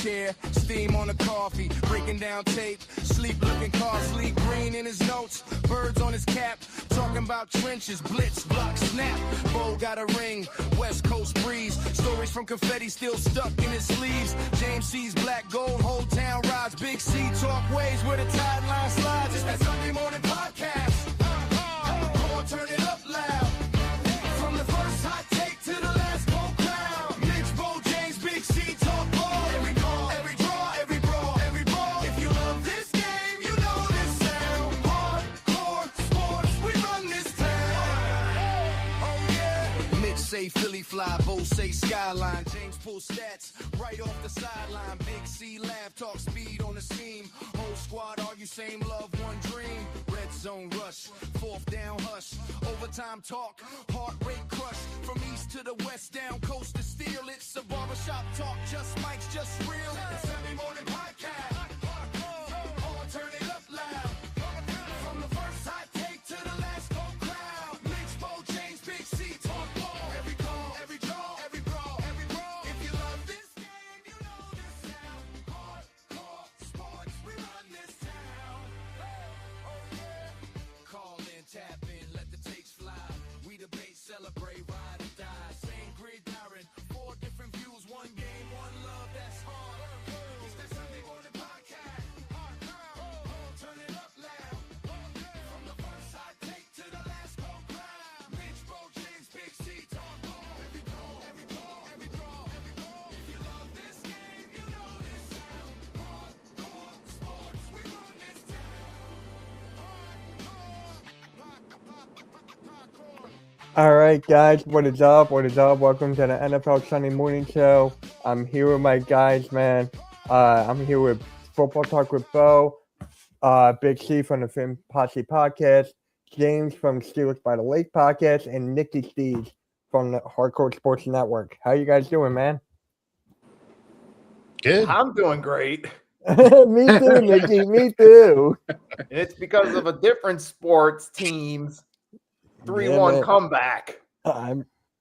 chair, steam on the coffee, breaking down tape, sleep looking car, sleep green in his notes, birds on his cap, talking about trenches, blitz, block, snap. Bo got a ring, West Coast breeze, stories from confetti still stuck in his sleeves. James C's black gold, whole town rides, Big C talk ways where the tide line slides. It's that Sunday morning podcast. Come on, turn it up loud. From the first hot take to the last cold crown. Mitch, Bo, James, Big C talk ball. Every call, every draw, every brawl, every ball. If you love this game, you know this sound. Hardcore sports, we run this town. Oh yeah. Mitch say Philly fly, Bo say skyline. James pull stats right off the sideline. Big C laugh, talk speed on the seam. Whole squad argue same love, one dream. Red zone rush, fourth down hush. Overtime talk, heart rate crush. From east to the west, down coast to steel. It's a barbershop talk, just mics, just real. It's Sunday morning podcast. Oh, turn it up loud. From the first hot take to the last cold crowd. Mitch, Bo, James, Big C talk ball. Every call, every draw, every brawl, every brawl. If you love this game, you know this sound. Hardcore sports, we run this town. Oh yeah. Call in, tap in, let the takes fly. We debate, celebrate, ride or die. Same gridiron, 4 different views, one game, one love. That's hard. It's that Sunday morning podcast. Turn it up loud. From the first hot take to the last cold crowd. Mitch, Bo, James, Big C talk ball. Every call, every call, every draw, every ball. If you love this game, you know this sound. Hardcore sports, we run this town. All right, guys, what is up? What is up? Welcome to the NFL Sunday Morning Show. I'm here with my guys, man. I'm here with Football Talk with Bo, Big C from the Film Posse Podcast, James from Steelers by the Lake Podcast, and Nikki Steves from the Hardcore Sports Network. How you guys doing, man? Good. I'm doing great. Me too, Nikki. Me too. It's because of a different sports team's 3-1 man. comeback.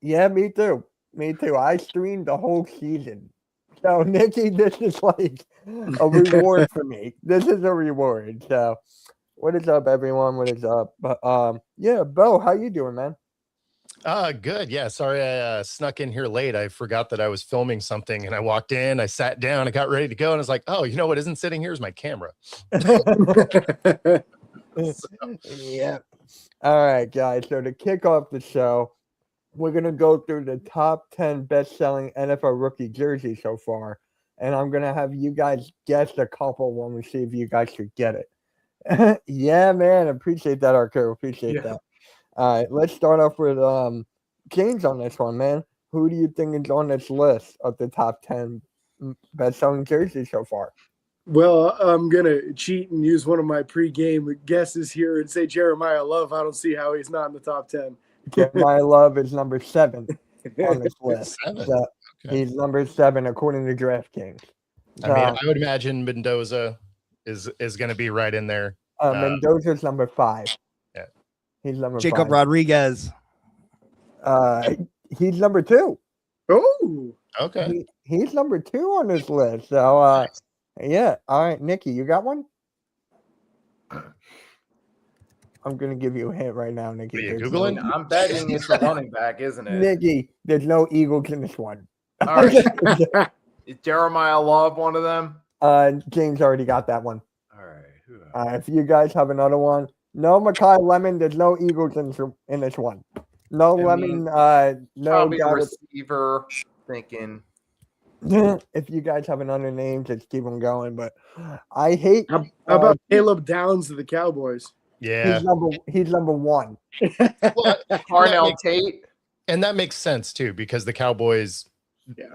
Yeah, me too. Me too. I streamed the whole season. So, Nikki, this is like a reward for me. This is a reward. So, what is up, everyone? What is up? But yeah, Bo, how you doing, man? Good. Yeah. Sorry, I snuck in here late. I forgot that I was filming something, and I walked in, I sat down, I got ready to go, and I was like, oh, you know what isn't sitting here is my camera. Yeah. All right, guys. So to kick off the show, we're gonna go through the top 10 best-selling NFL rookie jerseys so far, and I'm gonna have you guys guess a couple when we see if you guys should get it. Yeah, man. Appreciate that, Arco. Appreciate that. All right, let's start off with James on this one, man. Who do you think is on this list of the top 10 best-selling jerseys so far? Well, I'm going to cheat and use one of my pregame guesses here and say Jeremiah Love. I don't see how he's not in the top 10. Jeremiah Love is number 7 on this list. So Okay. he's number 7 according to DraftKings. I mean, I would imagine Mendoza is going to be right in there. Mendoza's number 5. Yeah. He's number Jacob 5. Rodriguez. He's number 2. Oh, Okay. He's number 2 on this list. So, yeah. All right, Nikki, you got one? I'm going to give you a hint right now, Nikki. Are you There's Googling? I'm betting it's the running back, isn't it? Nikki, there's no Eagles in this one. All right. Is Jeremiah Love one of them? James already got that one. All right. If you guys have another one, no Makai Lemon. There's no Eagles in this one. No Lemon. No Probably guy a with- receiver thinking. If you guys have another name, just keep them going. But I hate. how about Caleb Downs of the Cowboys? Yeah. He's number 1. Well, Carnell Tate. and that makes sense too, because the Cowboys,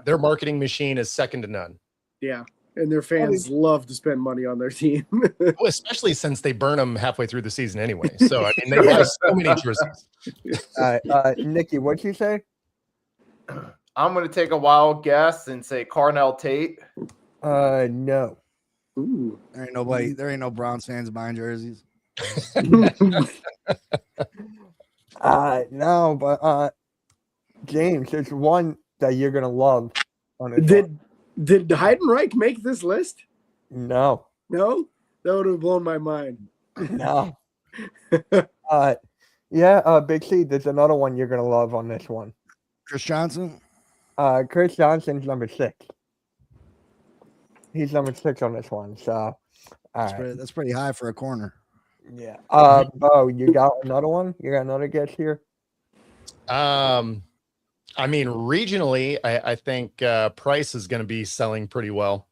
their marketing machine is second to none. Yeah. And their fans love to spend money on their team. Well, especially since they burn them halfway through the season anyway. So, I mean, they have so many jerseys. Nikki, what'd you say? I'm going to take a wild guess and say Carnell Tate. No. Ooh. There ain't no Browns fans buying jerseys. No, but James, there's one that you're gonna love on it. Did Heidenreich make this list? No. No? That would have blown my mind. No. Big C, there's another one you're going to love on this one. Chris Johnson. Chris Johnson's number 6. He's number 6 on this one. So, That's pretty high for a corner. Yeah. Bo, you got another one? You got another guess here? I mean, regionally, I think Price is going to be selling pretty well.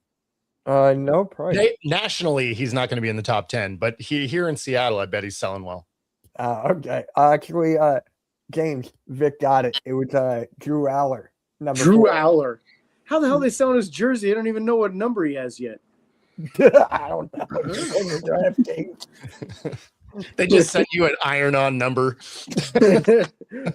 No, Price. Nationally, he's not going to be in the top 10, but here in Seattle, I bet he's selling well. Okay. Actually, James, Vic got it. It was Drew Aller. Drew Aller. How the hell are they selling his jersey? I don't even know what number he has yet. I don't know. They just sent you an iron-on number.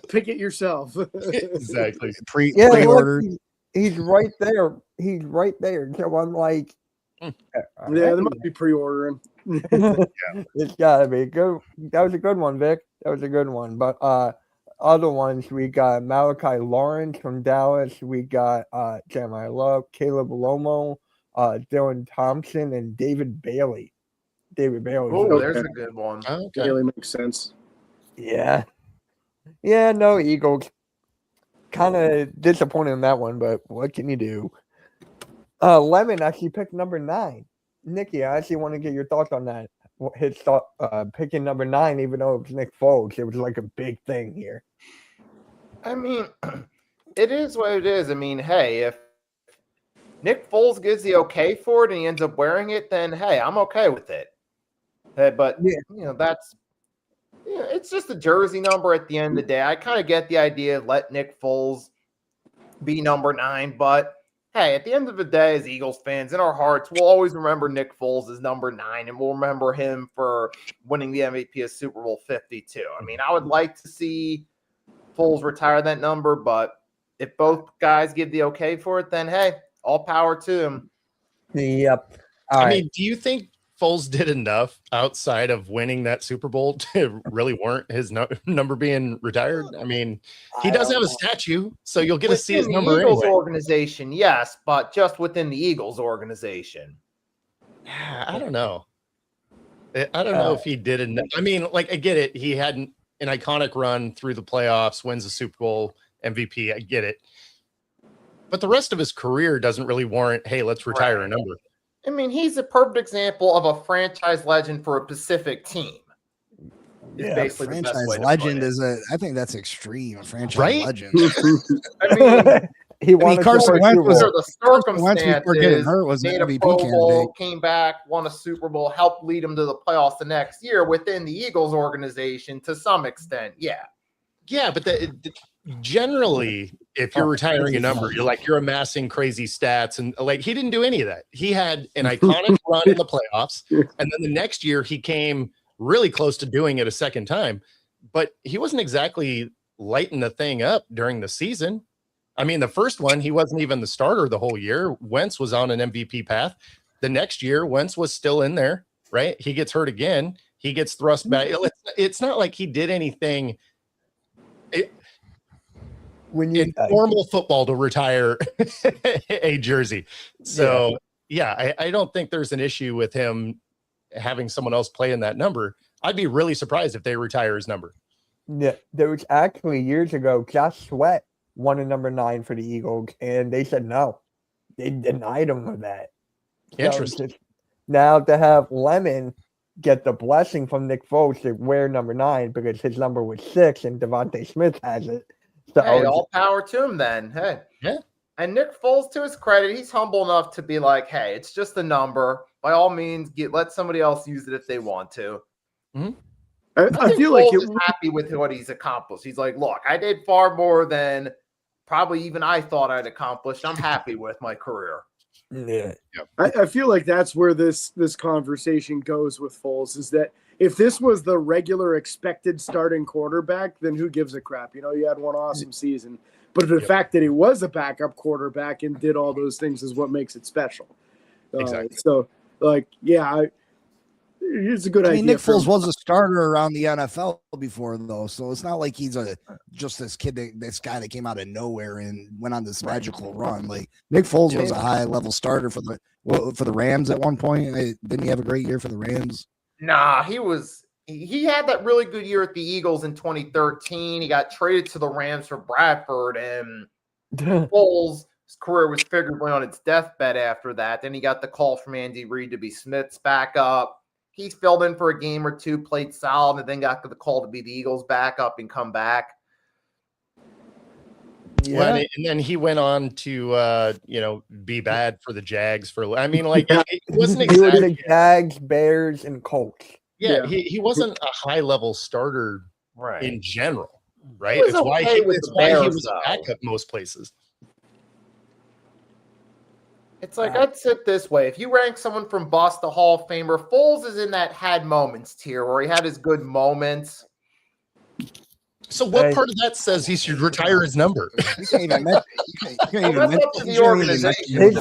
Pick it yourself. Exactly. Pre-ordered. He's right there. He's right there. So I'm like, yeah, they must be pre-ordering. It's gotta be good. That was a good one, Vic. That was a good one. But other ones, we got Malachi Lawrence from Dallas. We got Jeremiah Love, Caleb Lomo, Dylan Thompson, and David Bailey. Oh, there's a good one. Okay. Bailey makes sense. Yeah. Yeah, no Eagles. Kind of disappointed in that one, but what can you do? Lemon actually picked number 9. Nikki, I actually want to get your thoughts on that. His thought picking number 9, even though it was Nick Foles, it was like a big thing here. I mean, it is what it is. I mean, hey, if Nick Foles gives the okay for it and he ends up wearing it, then hey, I'm okay with it. But that's it's just a jersey number at the end of the day. I kind of get the idea of let Nick Foles be number 9, but hey, at the end of the day, as Eagles fans, in our hearts, we'll always remember Nick Foles as number 9, and we'll remember him for winning the MVP of Super Bowl 52. I mean, I would like to see Foles retire that number, but if both guys give the okay for it, then hey, all power to him. Yep. I mean, do you think Foles did enough outside of winning that Super Bowl to really warrant his number being retired? I mean, he does have a statue, so you'll get to see his number the Eagles anyway. Organization, yes, but just within the Eagles organization. I don't know. I don't know if he did enough. I mean, like, I get it. He had an iconic run through the playoffs, wins the Super Bowl MVP. I get it. But the rest of his career doesn't really warrant, hey, let's retire a number. I mean, he's a perfect example of a franchise legend for a Pacific team. Yeah, basically franchise the best way to legend put it. I think that's extreme. Franchise Right? legend. I mean, he wanted Carson to Wentz was- under the Wentz before getting circumstances, hurt was an made a MVP Pro Bowl, candidate. came back, won a Super Bowl, helped lead them to the playoffs the next year within the Eagles organization to some extent. Yeah. Yeah, but generally, if you're retiring a number, you're amassing crazy stats, and like he didn't do any of that. He had an iconic run in the playoffs, and then the next year he came really close to doing it a second time, but he wasn't exactly lighting the thing up during the season. I mean, the first one, he wasn't even the starter the whole year. Wentz was on an MVP path. The next year, Wentz was still in there, right? He gets hurt again. He gets thrust back. It's not like he did anything in normal football to retire a jersey. So, I don't think there's an issue with him having someone else play in that number. I'd be really surprised if they retire his number. Yeah, there was actually years ago, Josh Sweat won a number 9 for the Eagles, and they said no. They denied him of that. Interesting. So now to have Lemon get the blessing from Nick Foles to wear number 9 because his number was 6 and Devontae Smith has it. So Hey, all power to him then. Hey. Yeah. And Nick Foles, to his credit, he's humble enough to be like, hey, it's just a number. By all means, let somebody else use it if they want to. Mm-hmm. I feel like he's happy with what he's accomplished. He's like, look, I did far more than probably even I thought I'd accomplished. I'm happy with my career. yeah. I feel like that's where this conversation goes with Foles, is that if this was the regular expected starting quarterback, then who gives a crap? You know, he had one awesome season. But the fact that he was a backup quarterback and did all those things is what makes it special. Exactly. So, like, it's a good I idea. mean, Nick Foles was a starter around the NFL before, though, so it's not like he's just this guy that came out of nowhere and went on this magical run. Like Nick Foles was a high level starter for the Rams at one point. Didn't he have a great year for the Rams? Nah, he had that really good year at the Eagles in 2013. He got traded to the Rams for Bradford, and Foles' career was figuratively on its deathbed after that. Then he got the call from Andy Reid to be Smith's backup. He filled in for a game or two, played solid, and then got the call to be the Eagles' backup and come back. Yeah. Well, and then he went on to, be bad for the Jags it wasn't exactly. He was the Jags, Bears, and Colts. Yeah. He wasn't a high-level starter in general, right? It's why he was a backup most places. It's like, I'd sit this way. If you rank someone from bust to Hall of Famer, Foles is in that had moments tier where he had his good moments. So what part of that says he should retire his number? You can't even mention the organization. His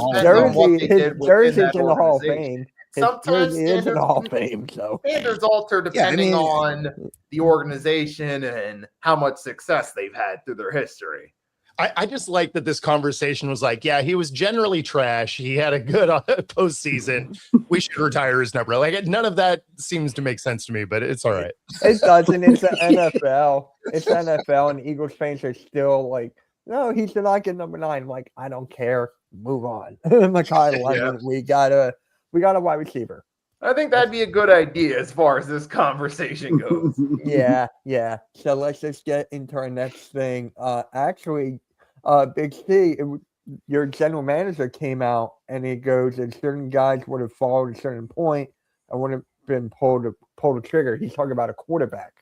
jersey's in the Hall of Fame. Sometimes is in the Hall of Fame, so standards alter depending on the organization and how much success they've had through their history. I just like that this conversation was like, yeah, he was generally trash. He had a good postseason. We should retire his number. Like, none of that seems to make sense to me, but it's all right. It doesn't. It's the NFL. It's the NFL, and Eagles fans are still like, no, he should not get number 9. I'm like, I don't care. Move on. Mekhi London, we got a wide receiver. I think that'd be a good idea as far as this conversation goes. Yeah. So let's just get into our next thing. Big C, your general manager came out and he goes, if certain guys would have followed a certain point, I wouldn't have been pulled the trigger. He's talking about a quarterback.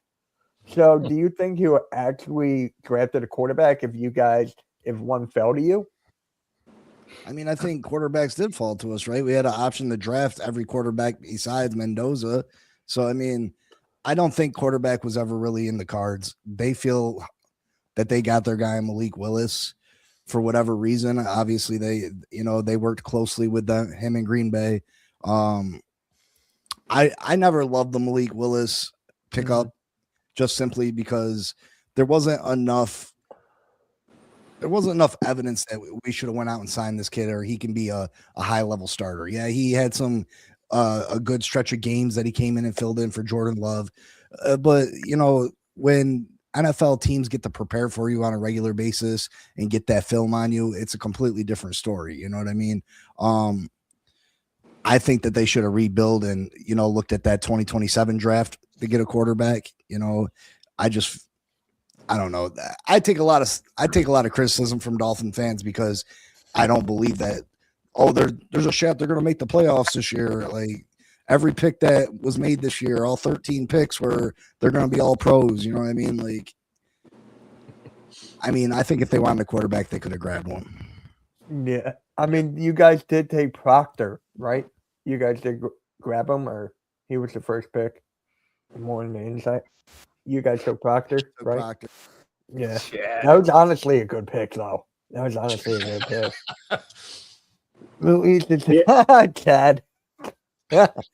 So do you think he would actually drafted a quarterback if one fell to you? I mean, I think quarterbacks did fall to us, right? We had an option to draft every quarterback besides Mendoza. So, I mean, I don't think quarterback was ever really in the cards. They feel that they got their guy Malik Willis for whatever reason. Obviously, they worked closely with him in Green Bay. I never loved the Malik Willis pickup just simply because there wasn't enough evidence that we should have went out and signed this kid or he can be a high level starter. Yeah, he had a good stretch of games that he came in and filled in for Jordan Love. But when NFL teams get to prepare for you on a regular basis and get that film on you, it's a completely different story. You know what I mean? I think that they should have rebuilt and, looked at that 2027 draft to get a quarterback. I don't know. I take a lot of criticism from Dolphin fans because I don't believe that, there's a shot they're going to make the playoffs this year. Like every pick that was made this year, all 13 picks they're going to be all pros. You know what I mean? Like, I think if they wanted a quarterback, they could have grabbed one. Yeah. I mean, you guys did take Proctor, right? You guys did grab him, or he was the first pick? More on the inside. You guys took Proctor, right? Proctor. Yeah. That was honestly a good pick, though. That was honestly a good pick. Chad. That's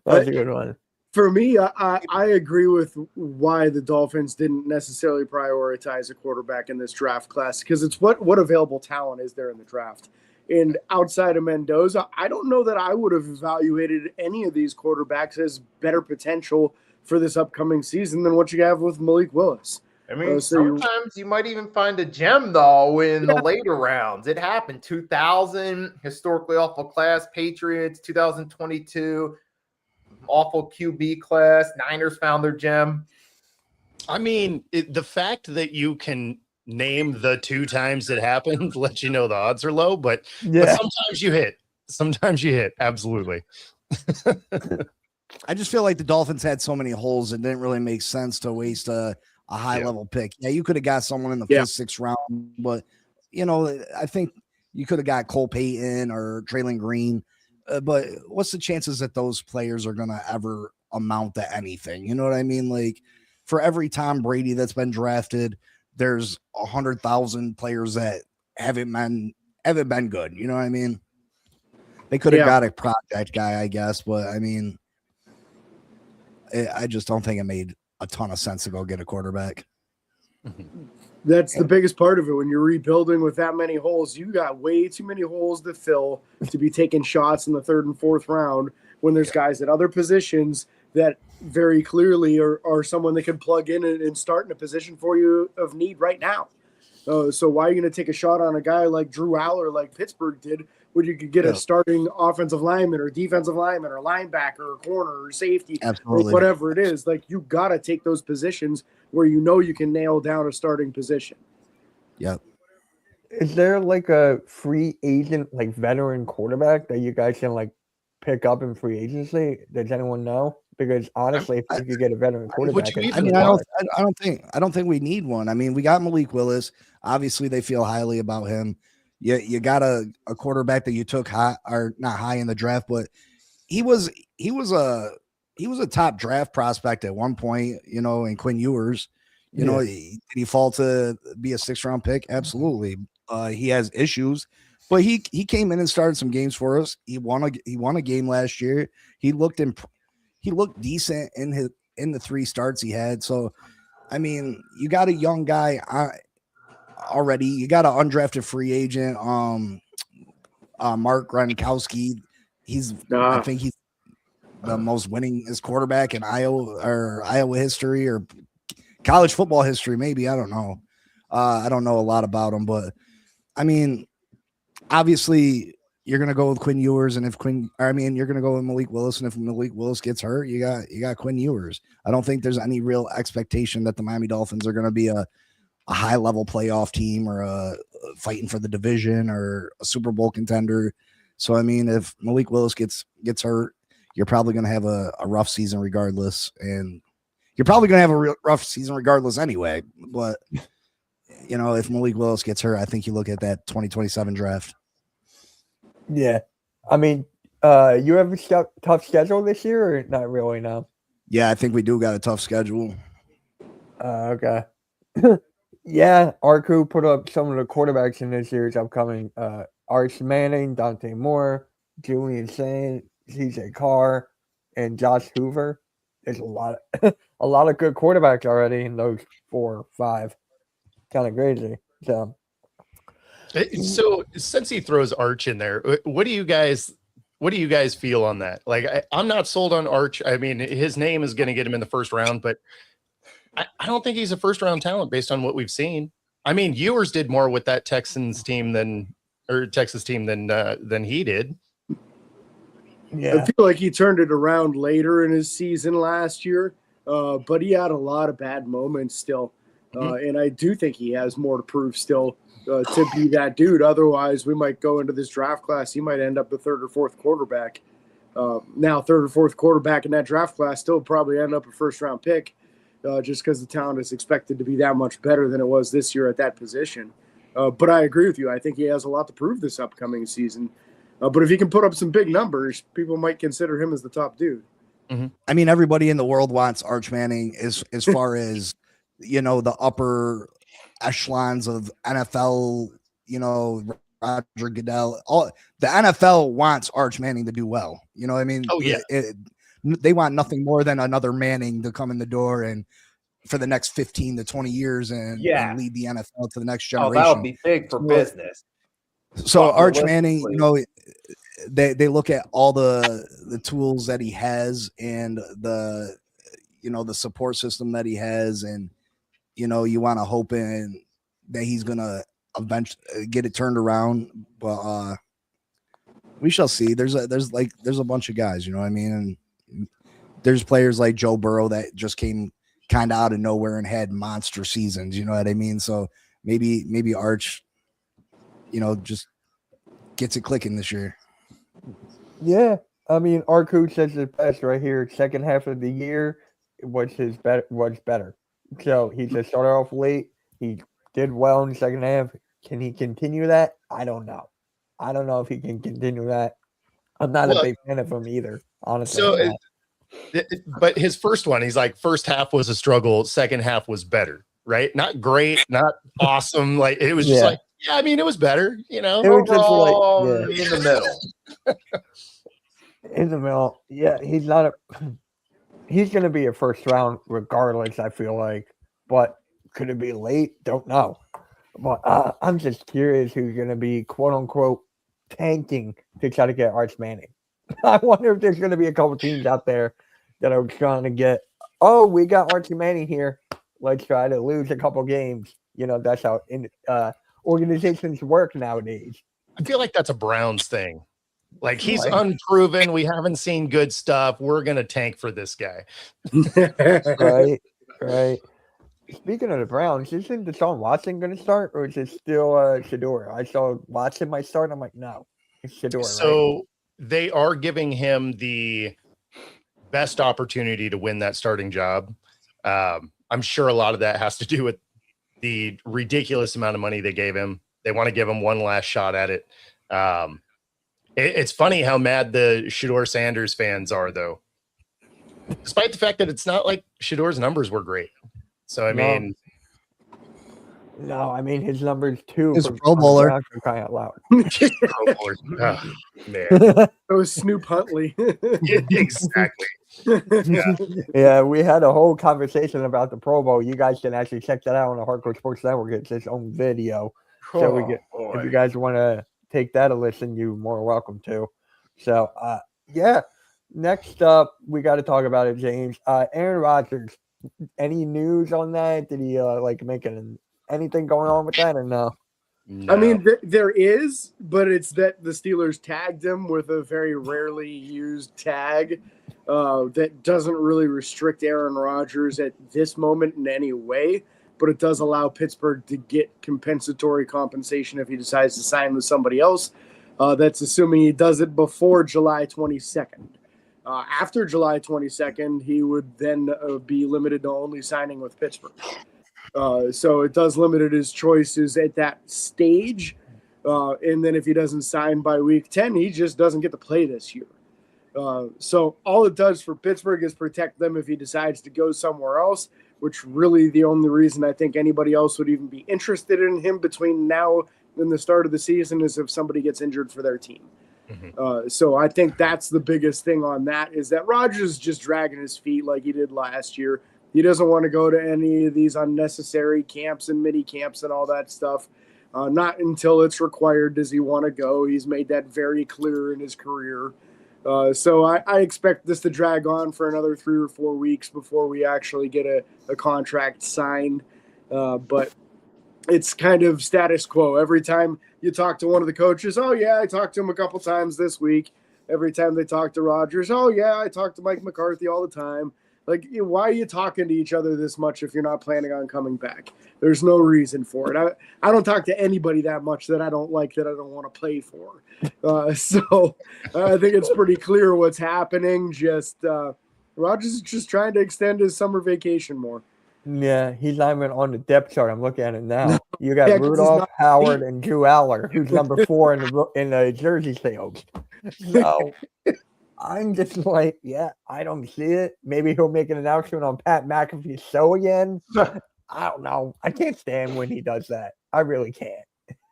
a good one. For me, I agree with why the Dolphins didn't necessarily prioritize a quarterback in this draft class because it's what available talent is there in the draft. And outside of Mendoza, I don't know that I would have evaluated any of these quarterbacks as better potential for this upcoming season than what you have with Malik Willis. I mean, sometimes you might even find a gem, though, in the later rounds. It happened. 2000, historically awful class. Patriots, 2022, awful QB class. Niners found their gem. I mean, the fact that you can name the 2 times it happened lets you know the odds are low, but sometimes you hit. Sometimes you hit. Absolutely. I just feel like the Dolphins had so many holes, it didn't really make sense to waste a high-level pick. Yeah, you could have got someone in the 5th, 6th round, but, I think you could have got Cole Payton or Traylon Green. But what's the chances that those players are going to ever amount to anything? You know what I mean? Like, for every Tom Brady that's been drafted, there's 100,000 players that haven't been good. You know what I mean? They could have got a project guy, I guess, but, I just don't think it made a ton of sense to go get a quarterback. That's the biggest part of it. When you're rebuilding with that many holes, you got way too many holes to fill to be taking shots in the 3rd and 4th round when there's guys at other positions that very clearly are someone that can plug in and start in a position for you of need right now. So why are you going to take a shot on a guy like Drew Aller, like Pittsburgh did, when you could get a starting offensive lineman or defensive lineman or linebacker or corner or safety or whatever it is? Like, you got to take those positions where you know you can nail down a starting position. Yep. Is there like a free agent, like veteran quarterback that you guys can like pick up in free agency? Does anyone know? Because honestly, if you could get a veteran quarterback, I don't think we need one. I mean, we got Malik Willis. Obviously, they feel highly about him. You got a quarterback that you took high, or not high in the draft, but he was a top draft prospect at one point, in Quinn Ewers. Did he fall to be a 6th round pick? Absolutely. He has issues, but he came in and started some games for us. He won a game last year. He looked decent in the 3 starts he had. So, I mean, you got a young guy already. You got an undrafted free agent, Mark Gronkowski. I think he's the most winningest quarterback in Iowa history or college football history. Maybe, I don't know. I don't know a lot about him, but I mean, obviously you're going to go with Quinn Ewers, and you're going to go with Malik Willis, and if Malik Willis gets hurt, you got Quinn Ewers. I don't think there's any real expectation that the Miami Dolphins are going to be a high level playoff team or fighting for the division or a Super Bowl contender. So, I mean, if Malik Willis gets hurt, you're probably going to have a rough season regardless. And you're probably going to have a rough season regardless anyway. But, if Malik Willis gets hurt, I think you look at that 2027 draft. Yeah. I mean, you have a tough schedule this year or not really now? Yeah, I think we do got a tough schedule. Okay. Yeah, our crew put up some of the quarterbacks in this year's upcoming. Arch Manning, Dante Moore, Julian Saint, CJ Carr, and Josh Hoover. There's a lot of good quarterbacks already in those 4 or 5. Kind of crazy. So since he throws Arch in there, what do you guys feel on that? Like, I'm not sold on Arch. I mean, his name is going to get him in the 1st round, but I don't think he's a 1st round talent based on what we've seen. I mean, Ewers did more with that Texas team than he did. Yeah, I feel like he turned it around later in his season last year, but he had a lot of bad moments still, and I do think he has more to prove still to be that dude. Otherwise, we might go into this draft class. He might end up the 3rd or 4th quarterback. Now, 3rd or 4th quarterback in that draft class still probably end up a 1st round pick. Just because the talent is expected to be that much better than it was this year at that position. But I agree with you. I think he has a lot to prove this upcoming season. But if he can put up some big numbers, people might consider him as the top dude. Mm-hmm. I mean, everybody in the world wants Arch Manning as far as, the upper echelons of NFL, Roger Goodell. All the NFL wants Arch Manning to do well. You know what I mean? Oh, yeah. They want nothing more than another Manning to come in the door and for the next 15 to 20 years and lead the NFL to the next generation. Oh, that would be big for business. So Arch Manning, they look at all the tools that he has and the support system that he has, and you want to hope in that he's gonna eventually get it turned around, but we shall see. There's a bunch of guys, you know what I mean, and there's players like Joe Burrow that just came kind of out of nowhere and had monster seasons, you know what I mean? So maybe Arch, just gets it clicking this year. Yeah. I mean, our coach says it best right here. 2nd half of the year was better. So he just started off late. He did well in the 2nd half. Can he continue that? I don't know. I don't know if he can continue that. I'm not a big fan of him either, honestly. So, but his first one, he's like, 1st half was a struggle, 2nd half was better, right? Not great, not awesome. Like, it was just like, yeah, I mean, it was better, It was just in the middle. In the middle. Yeah, he's not he's going to be a first round regardless, I feel like. But could it be late? Don't know. But I'm just curious who's going to be, quote unquote, tanking to try to get Arch Manning. I wonder if there's going to be a couple teams out there that are trying to get, oh, we got Archie Manning here. Let's try to lose a couple games. You know, that's how organizations work nowadays. I feel like that's a Browns thing. Like, he's unproven. We haven't seen good stuff. We're going to tank for this guy. Right. Speaking of the Browns, isn't Deshaun Watson going to start, or is it still Shedeur? I saw Watson might start. I'm like, no, it's Shedeur. So they are giving him the best opportunity to win that starting job. I'm sure a lot of that has to do with the ridiculous amount of money they gave him. They want to give him one last shot at it. It's funny how mad the Shedeur Sanders fans are, though, despite the fact that it's not like Shedeur's numbers were great. So, I mean, no, I mean, his numbers too. He's a Pro Bowler. Crying out loud. Pro Bowler. Oh, man. That was Snoop Huntley. Exactly. Yeah, we had a whole conversation about the Pro Bowl. You guys can actually check that out on the Hardcore Sports Network. It's its own video. So if you guys want to take that a listen, you're more welcome to. So, yeah. Next up, we got to talk about it, James. Aaron Rodgers. Any news on that? Did he make anything going on with that or no? I mean, there is, but it's that the Steelers tagged him with a very rarely used tag that doesn't really restrict Aaron Rodgers at this moment in any way, but it does allow Pittsburgh to get compensatory compensation if he decides to sign with somebody else. That's assuming he does it before July 22nd. After July 22nd, he would then be limited to only signing with Pittsburgh. So it does limit his choices at that stage. And then if he doesn't sign by week 10, he just doesn't get to play this year. So all it does for Pittsburgh is protect them if he decides to go somewhere else, which really the only reason I think anybody else would even be interested in him between now and the start of the season is if somebody gets injured for their team. Mm-hmm. So I think that's the biggest thing on that is that Rodgers is just dragging his feet like he did last year. He doesn't want to go to any of these unnecessary camps and mini camps and all that stuff. Not until it's required does he want to go. He's made that very clear in his career. So I expect this to drag on for another 3 or 4 weeks before we actually get a contract signed. But it's kind of status quo. Every time you talk to one of the coaches, oh, yeah, I talked to him a couple times this week. Every time they talk to Rodgers, oh, yeah, I talk to Mike McCarthy all the time. Like, why are you talking to each other this much if you're not planning on coming back? There's no reason for it. I don't talk to anybody that much that I don't like, that I don't want to play for. So I think it's pretty clear what's happening. Just Rodgers is just trying to extend his summer vacation more. Yeah, he's not even on the depth chart. I'm looking at it now. You got Rudolph, Howard, and Drew Aller, who's number 4 in the jersey sales. So I'm just like, yeah, I don't see it. Maybe he'll make an announcement on Pat McAfee's show again. I don't know. I can't stand when he does that. I really can't.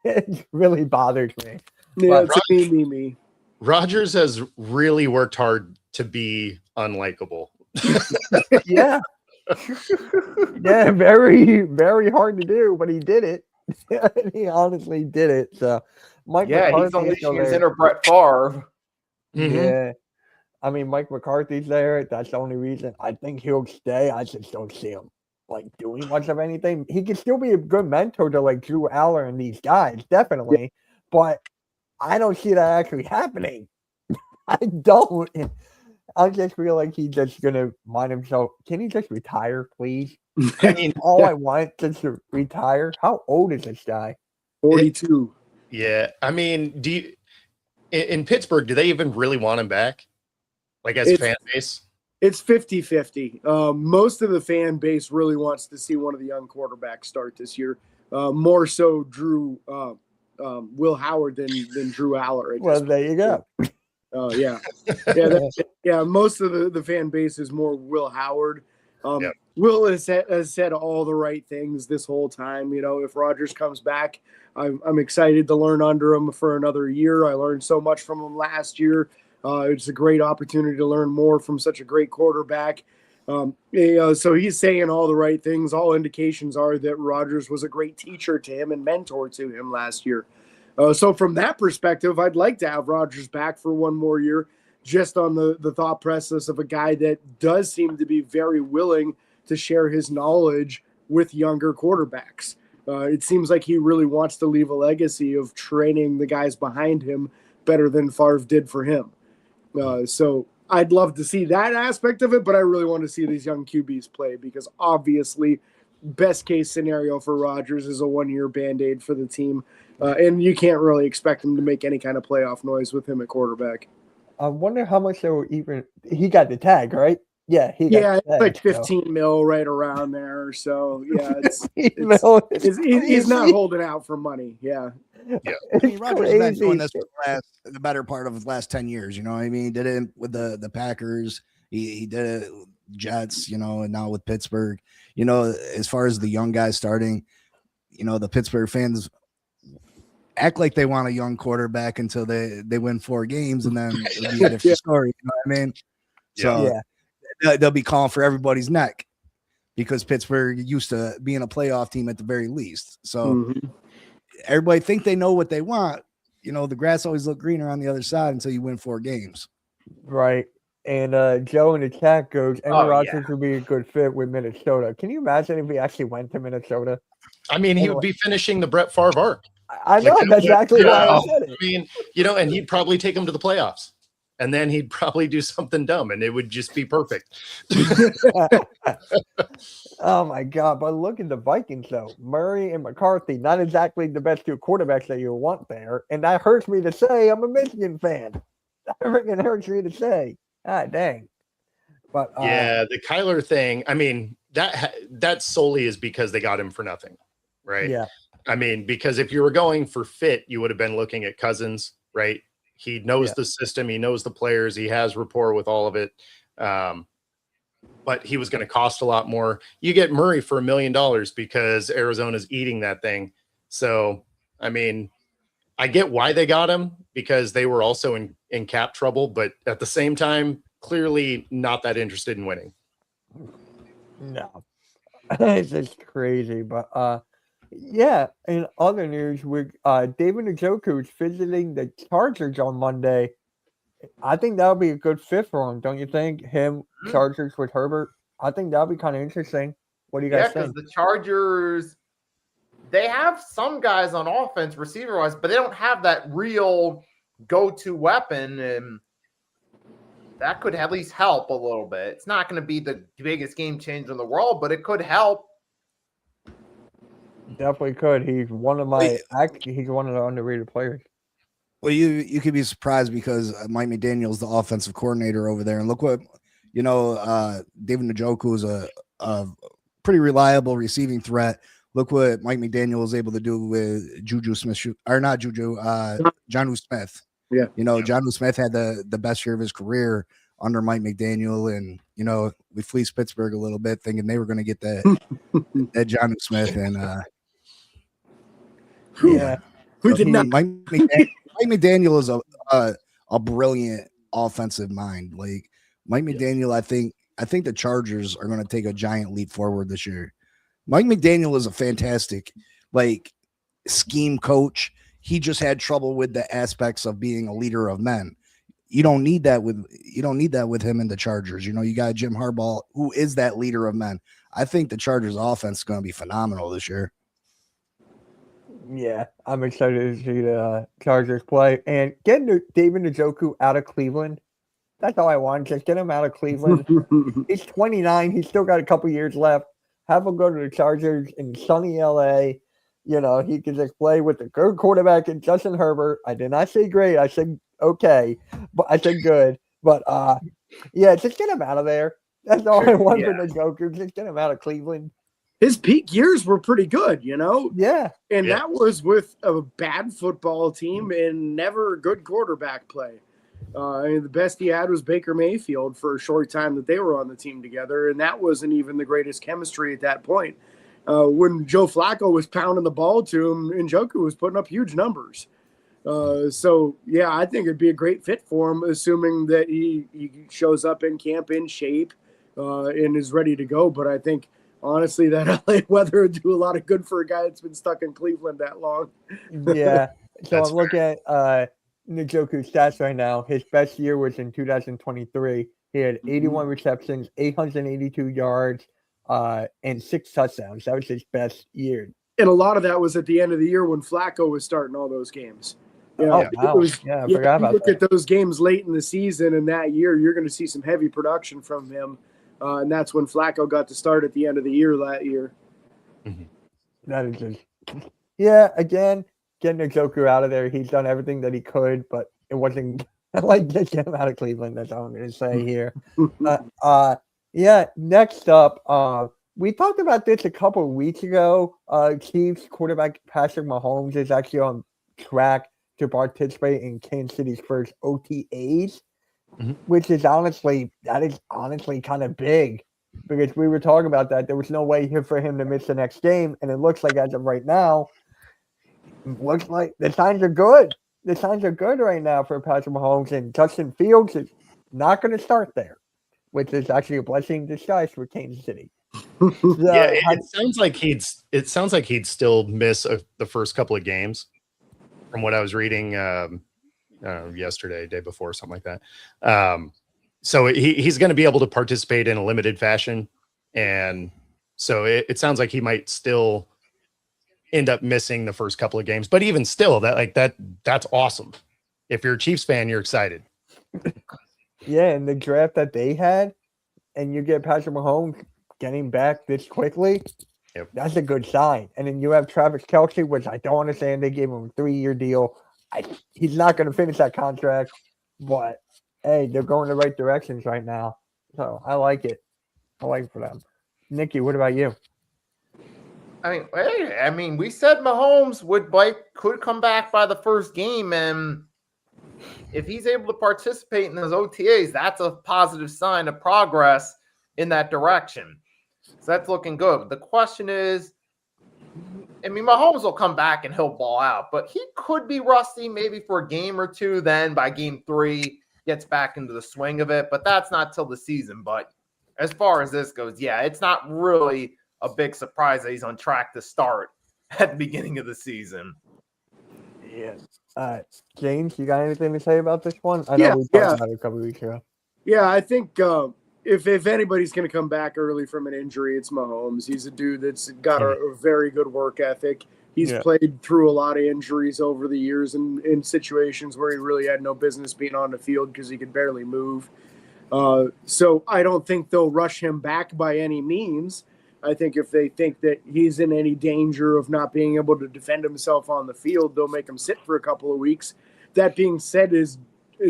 It really bothers me. Yeah, it's me. Rodgers has really worked hard to be unlikable. Yeah. Yeah, very, very hard to do, but he did it. He honestly did it. So, Mike McCarthy, he's unleashing his inner Brett Favre. Mm-hmm. Yeah. I mean, Mike McCarthy's there. That's the only reason. I think he'll stay. I just don't see him doing much of anything. He could still be a good mentor to Drew Aller and these guys, definitely. Yeah. But I don't see that actually happening. I don't. I just feel like he's just gonna mind himself. Can he just retire, please? I mean, all I want is to retire. How old is this guy? 42. Yeah, I mean, in Pittsburgh, do they even really want him back? As fan base? It's 50-50. Most of the fan base really wants to see one of the young quarterbacks start this year. More so Will Howard than Drew Aller. Well, there you go. Yeah. Most of the fan base is more Will Howard. Yep. Will has said all the right things this whole time. You know, if Rodgers comes back, I'm excited to learn under him for another year. I learned so much from him last year. It's a great opportunity to learn more from such a great quarterback. So he's saying all the right things. All indications are that Rodgers was a great teacher to him and mentor to him last year. So from that perspective, I'd like to have Rodgers back for one more year, just on the thought process of a guy that does seem to be very willing to share his knowledge with younger quarterbacks. It seems like he really wants to leave a legacy of training the guys behind him better than Favre did for him. So I'd love to see that aspect of it, but I really want to see these young QBs play because obviously best case scenario for Rodgers is a 1-year Band-Aid for the team. And you can't really expect him to make any kind of playoff noise with him at quarterback. I wonder how much they were even. He got the tag, right? Yeah, it's like 15 mil right around there. So yeah, he's not holding out for money. Yeah. I mean, Rodgers has been doing this for the better part of his last 10 years. You know what I mean? He did it with the Packers. He did it with Jets, you know, and now with Pittsburgh. You know, as far as the young guys starting, you know, the Pittsburgh fans act like they want a young quarterback until they win 4 games, and then it'll be a different story. You know what I mean? So they'll be calling for everybody's neck because Pittsburgh used to being a playoff team at the very least. So everybody think they know what they want. You know, the grass always look greener on the other side until you win 4 games. Right. And Joe in the chat goes, Aaron Rodgers would be a good fit with Minnesota. Can you imagine if he actually went to Minnesota? I mean, he would be finishing the Brett Favre arc. I know, that's exactly why I said it. I mean, you know, and he'd probably take him to the playoffs. And then he'd probably do something dumb, and it would just be perfect. Oh, my God. But look at the Vikings, though. Murray and McCarthy, not exactly the best 2 quarterbacks that you want there. And that hurts me to say. I'm a Michigan fan. That freaking hurts me to say. Ah, dang. But the Kyler thing, I mean, that solely is because they got him for nothing, right? Yeah. I mean, because if you were going for fit, you would have been looking at Cousins, right? He knows the system. He knows the players. He has rapport with all of it. But he was going to cost a lot more. You get Murray for $1 million because Arizona's eating that thing. So, I mean, I get why they got him because they were also in cap trouble. But at the same time, clearly not that interested in winning. No. It's just crazy. But, yeah, in other news, with David Njoku is visiting the Chargers on Monday. I think that would be a good fit for him, don't you think? Him, Chargers with Herbert. I think that would be kind of interesting. What do you guys think? Yeah, because the Chargers, they have some guys on offense, receiver-wise, but they don't have that real go-to weapon, and that could at least help a little bit. It's not going to be the biggest game changer in the world, but it could help. Definitely could. He's one of the underrated players. Well, you could be surprised because Mike McDaniel's the offensive coordinator over there, and look what David Njoku is a pretty reliable receiving threat. Look what Mike McDaniel was able to do with Jonnu Smith. Yeah, Jonnu Smith had the best year of his career under Mike McDaniel, and we fleeced Pittsburgh a little bit, thinking they were going to get that Jonnu Smith, and we did not. Mike McDaniel is a brilliant offensive mind. Like Mike McDaniel, I think the Chargers are going to take a giant leap forward this year. Mike McDaniel is a fantastic scheme coach. He just had trouble with the aspects of being a leader of men. You don't need that with him in the Chargers. You got Jim Harbaugh, who is that leader of men. I think the Chargers offense is going to be phenomenal this year. Yeah, I'm excited to see the Chargers play and get David Njoku out of Cleveland. That's all I want. Just get him out of Cleveland. He's 29. He's still got a couple years left. Have him go to the Chargers in sunny LA. He can just play with the good quarterback and Justin Herbert. I did not say great. I said okay, but I said good. But just get him out of there. That's all I want for Njoku. Just get him out of Cleveland. His peak years were pretty good, Yeah. And that was with a bad football team and never good quarterback play. The best he had was Baker Mayfield for a short time that they were on the team together, and that wasn't even the greatest chemistry at that point. When Joe Flacco was pounding the ball to him, Njoku was putting up huge numbers. I think it'd be a great fit for him, assuming that he shows up in camp in shape, and is ready to go. But I think, honestly, that LA weather would do a lot of good for a guy that's been stuck in Cleveland that long. Yeah. So That's I'm looking at Njoku's stats right now. His best year was in 2023. He had 81 receptions, 882 yards, and 6 touchdowns. That was his best year. And a lot of that was at the end of the year when Flacco was starting all those games. Yeah, wow. I forgot about look that. at those games late in the season and that year, you're going to see some heavy production from him. And that's when Flacco got to start at the end of the year that year. That is just, yeah, again, getting Njoku out of there. He's done everything that he could, but it wasn't like getting him out of Cleveland. That's all I'm going to say here. Yeah, next up, we talked about this a couple of weeks ago. Chiefs quarterback Patrick Mahomes is actually on track to participate in Kansas City's first OTAs, which is honestly kind of big, because we were talking about that. There was no way for him to miss the next game, and it looks like as of right now, looks like the signs are good. The signs are good right now for Patrick Mahomes, and Justin Fields is not going to start there, which is actually a blessing in disguise for Kansas City. So, yeah, it sounds like he'd still miss the first couple of games, from what I was reading yesterday, day before, something like that. So he's going to be able to participate in a limited fashion, and so it sounds like he might still end up missing the first couple of games. But even still, that's awesome. If you're a Chiefs fan, you're excited. Yeah, and the draft that they had, and you get Patrick Mahomes getting back this quickly, that's a good sign. And then you have Travis Kelce, which I don't understand. They gave him a 3-year deal. He's not going to finish that contract, but hey, they're going the right directions right now. So I like it. I like it for them. Nikki, what about you? I mean, we said Mahomes could come back by the first game, and if he's able to participate in those OTAs, that's a positive sign of progress in that direction. So that's looking good. The question is, I mean, Mahomes will come back and he'll ball out, but he could be rusty maybe for a game or two. Then by game 3, gets back into the swing of it, but that's not till the season. But as far as this goes, yeah, it's not really a big surprise that he's on track to start at the beginning of the season. Yes. James, you got anything to say about this one? I know we talked about it a couple of weeks ago. Yeah, I think if anybody's going to come back early from an injury, it's Mahomes. He's a dude that's got a very good work ethic. He's played through a lot of injuries over the years in situations where he really had no business being on the field because he could barely move. So I don't think they'll rush him back by any means. I think if they think that he's in any danger of not being able to defend himself on the field, they'll make him sit for a couple of weeks. That being said, as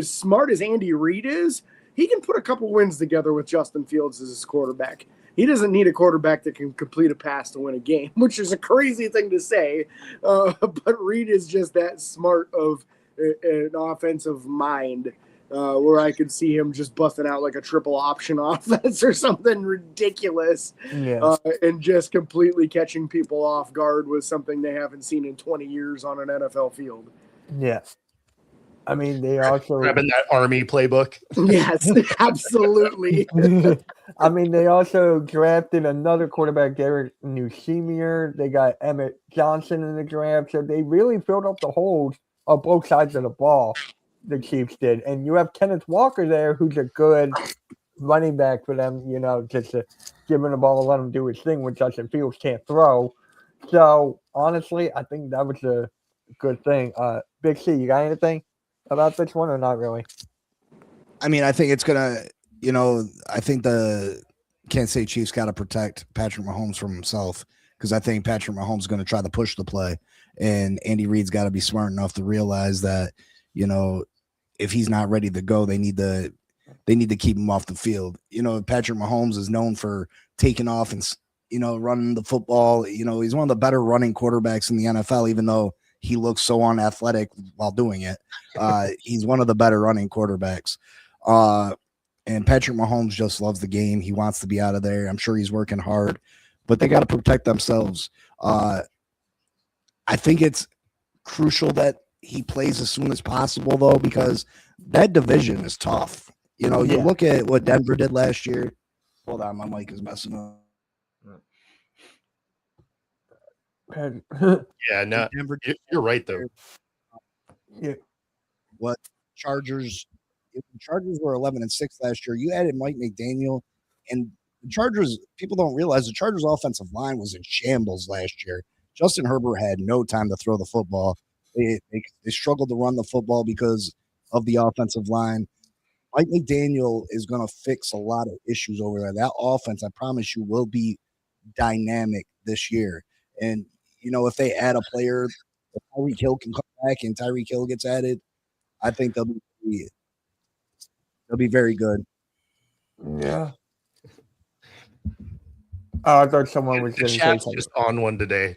smart as Andy Reid is, he can put a couple wins together with Justin Fields as his quarterback. He doesn't need a quarterback that can complete a pass to win a game, which is a crazy thing to say. But Reid is just that smart of an offensive mind, where I could see him just busting out like a triple option offense or something ridiculous, and just completely catching people off guard with something they haven't seen in 20 years on an NFL field. Yes. I mean, they also grabbing that Army playbook. Yes, absolutely. I mean, they also drafted another quarterback, Garrett Newsemier. They got Emmett Johnson in the draft. So they really filled up the holes on both sides of the ball, the Chiefs did. And you have Kenneth Walker there, who's a good running back for them, just to give him the ball and let him do his thing when Justin Fields can't throw. So, honestly, I think that was a good thing. Big C, you got anything about this one or not really? I mean, I think it's going to, I think the Kansas City Chiefs got to protect Patrick Mahomes from himself, because I think Patrick Mahomes is going to try to push the play, and Andy Reid's got to be smart enough to realize that, if he's not ready to go, they need to keep him off the field. Patrick Mahomes is known for taking off and, running the football. He's one of the better running quarterbacks in the NFL, even though he looks so unathletic while doing it. He's one of the better running quarterbacks. And Patrick Mahomes just loves the game. He wants to be out of there. I'm sure he's working hard, but they got to protect themselves. I think it's crucial that he plays as soon as possible, though, because that division is tough. You look at what Denver did last year. Hold on, my mic is messing up. Yeah, no, you're right though. Yeah. What Chargers? If the Chargers were 11-6 last year, you added Mike McDaniel, and the Chargers. People don't realize the Chargers' offensive line was in shambles last year. Justin Herbert had no time to throw the football. They struggled to run the football because of the offensive line. Mike McDaniel is going to fix a lot of issues over there. That offense, I promise you, will be dynamic this year. And, you know, if they add a player, if Tyreek Hill can come back and Tyreek Hill gets added, I think they'll be very good. Yeah. Oh, I thought someone was The going to say chat's something. just on one today.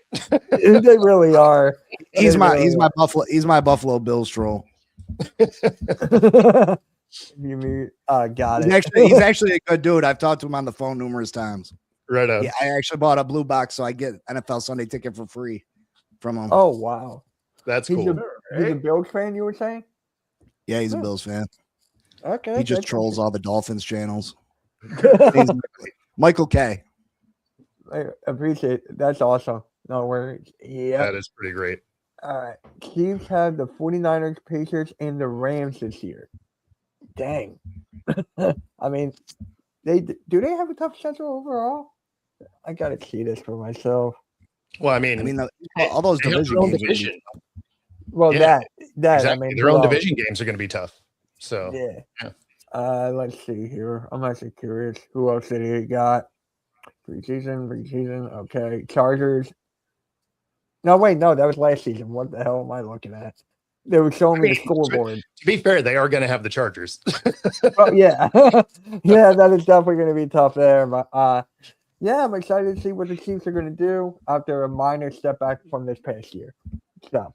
They really are. He's my Buffalo Bills troll. You mean got He's it. he's actually a good dude. I've talked to him on the phone numerous times. Right on. Yeah, I actually bought a blue box, so I get NFL Sunday ticket for free from him. Oh wow. That's He's cool. he's a Bills fan, you were saying? Yeah, he's a Bills fan. Okay. He just trolls all the Dolphins channels. Michael K. I appreciate it. That's awesome. No worries. Yeah. That is pretty great. All right. Chiefs have the 49ers, Patriots, and the Rams this year. Dang. I mean, do they have a tough schedule overall? I gotta see this for myself. Well, I mean, all those they have division their own games. division. Well, Yeah, that Exactly. I mean, Their own well, division games are going to be tough. So Yeah. Let's see here. I'm actually curious. Who else did he got? Preseason. Okay. Chargers. No, wait, no, that was last season. What the hell am I looking at? They were showing me the scoreboard. To be fair, they are going to have the Chargers. Oh, yeah. Yeah, that is definitely going to be tough there. But yeah, I'm excited to see what the Chiefs are going to do after a minor step back from this past year. So,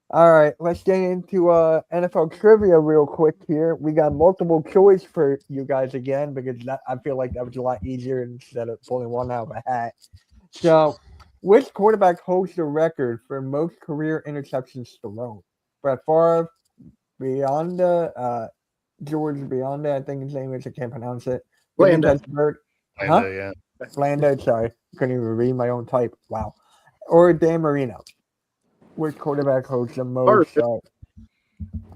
all right, let's get into NFL trivia real quick here. We got multiple choice for you guys again because I feel like that was a lot easier instead of pulling one out of a hat. So, which quarterback holds the record for most career interceptions thrown? Brett Favre, Beyonda, George Beyonda, I think his name is. I can't pronounce it. Blanda. Yeah. Blanda, sorry. Couldn't even read my own type. Wow. Or Dan Marino. Which quarterback holds the most?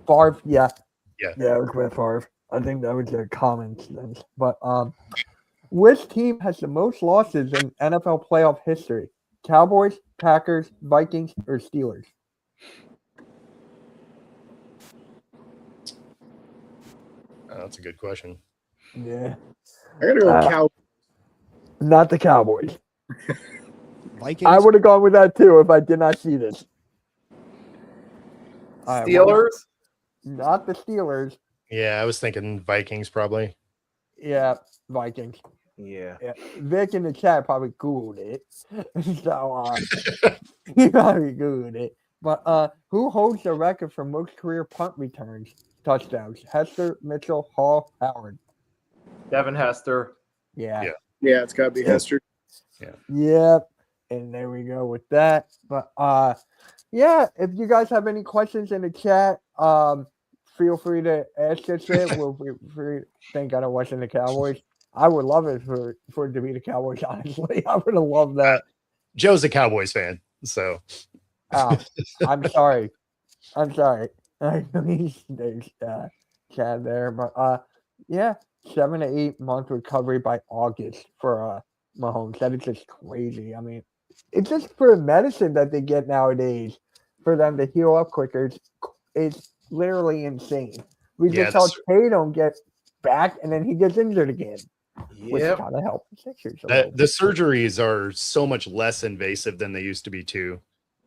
Favre, yeah. Yeah, it was Brett Favre. I think that was a common sense. But which team has the most losses in NFL playoff history? Cowboys, Packers, Vikings, or Steelers? That's a good question. Yeah. I gotta go Cowboys. Not the Cowboys. Vikings. I would have gone with that too if I did not see this. All right, Steelers? not the Steelers. Yeah, I was thinking Vikings probably. Yeah, Vikings. Yeah. Yeah. Vic in the chat probably Googled it. So he probably Googled it. But who holds the record for most career punt returns, touchdowns? Hester, Mitchell, Hall, Howard. Devin Hester. Yeah. Yeah, it's gotta be Hester. Yep. And there we go with that. But yeah, if you guys have any questions in the chat, feel free to ask us it. We'll be free. Thank God I wasn't the Cowboys. I would love it for it to be the Cowboys, honestly. I would have loved that. Joe's a Cowboys fan, so I'm sorry. I mean, there's Chad there, but yeah, 7 to 8 month recovery by August for Mahomes. That is just crazy. I mean, it's just for medicine that they get nowadays for them to heal up quicker. It's literally insane. We just saw Tatum get back and then he gets injured again. Which kind of helped the Sixers. The surgeries are so much less invasive than they used to be too.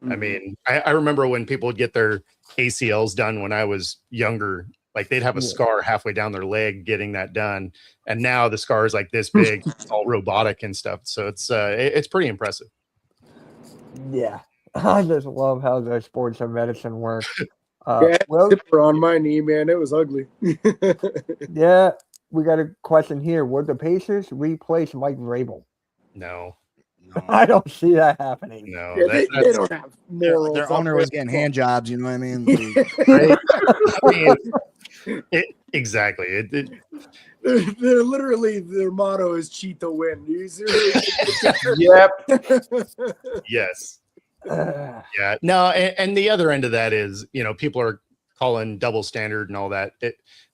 Mm-hmm. I mean, I remember when people would get their ACLs done when I was younger, like they'd have a scar halfway down their leg getting that done. And now the scar is like this big, it's all robotic and stuff. So it's pretty impressive. Yeah. I just love how the sports and medicine work. Zipper on my knee, man. It was ugly. Yeah. We got a question here. Would the Pacers replace Mike Vrabel? No. I don't see that happening. No. Yeah, they don't have morals. Their owner was getting hand jobs, you know what I mean? Right? I mean exactly. They're literally, their motto is cheat to win. Yep. Yes. Yeah. No, and the other end of that is, people are calling double standard and all that.